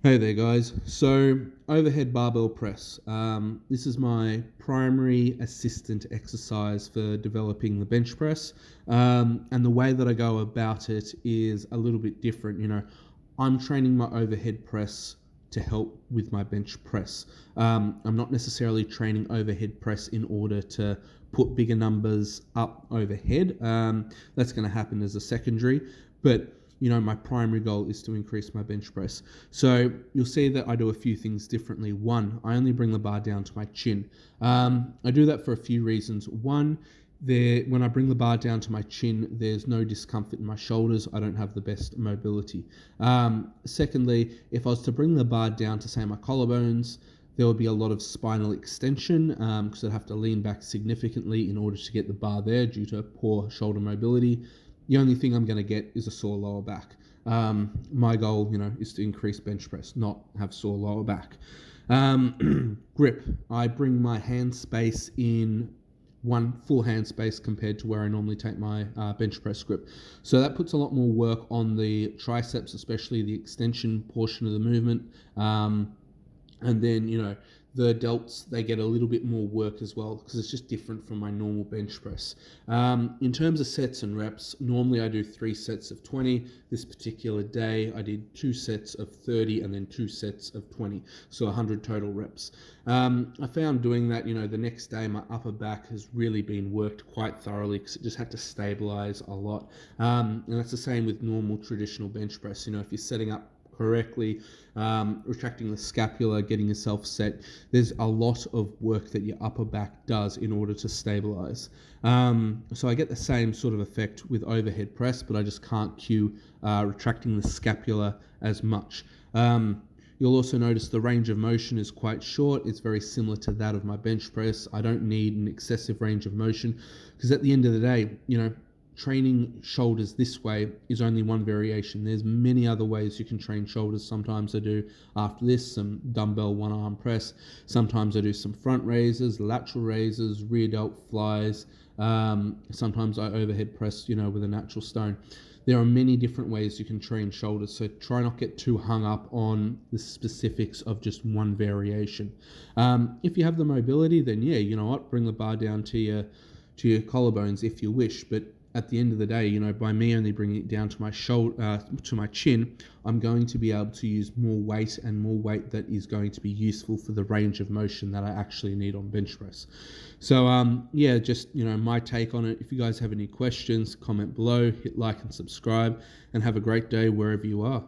Hey there, guys. So, overhead barbell press. This is my primary assistant exercise for developing the bench press. And the way that I go about it is a little bit different. I'm training my overhead press to help with my bench press. I'm not necessarily training overhead press in order to put bigger numbers up overhead. That's going to happen as a secondary. But my primary goal is to increase my bench press. So you'll see that I do a few things differently. One, I only bring the bar down to my chin. I do that for a few reasons. One, when I bring the bar down to my chin, there's no discomfort in my shoulders. I don't have the best mobility. Secondly, if I was to bring the bar down to, say, my collarbones, there would be a lot of spinal extension because I'd have to lean back significantly in order to get the bar there due to poor shoulder mobility. The only thing I'm going to get is a sore lower back. My goal, is to increase bench press, not have sore lower back. Grip. I bring my hand space in one full hand space compared to where I normally take my bench press grip. So that puts a lot more work on the triceps, especially the extension portion of the movement. And then, the delts, they get a little bit more work as well because it's just different from my normal bench press. In terms of sets and reps, normally I do 3 sets of 20. This particular day, I did 2 sets of 30 and then 2 sets of 20. So 100 total reps. I found doing that, the next day, my upper back has really been worked quite thoroughly because it just had to stabilize a lot. And that's the same with normal traditional bench press. If you're setting up correctly, retracting the scapula, getting yourself set. There's a lot of work that your upper back does in order to stabilize. So I get the same sort of effect with overhead press, but I just can't cue retracting the scapula as much. You'll also notice the range of motion is quite short. It's very similar to that of my bench press. I don't need an excessive range of motion because at the end of the day, training shoulders this way is only one variation. There's many other ways you can train shoulders. Sometimes I do, after this, some dumbbell one arm press. Sometimes I do some front raises, lateral raises, rear delt flies. Sometimes I overhead press, with a natural stone. There are many different ways you can train shoulders, so try not get too hung up on the specifics of just one variation. If you have the mobility, then yeah, you know what, bring the bar down to your collarbones if you wish, but at the end of the day, by me only bringing it down to my shoulder, to my chin, I'm going to be able to use more weight and more weight that is going to be useful for the range of motion that I actually need on bench press. So, yeah, just, my take on it. If you guys have any questions, comment below, hit like and subscribe, and have a great day wherever you are.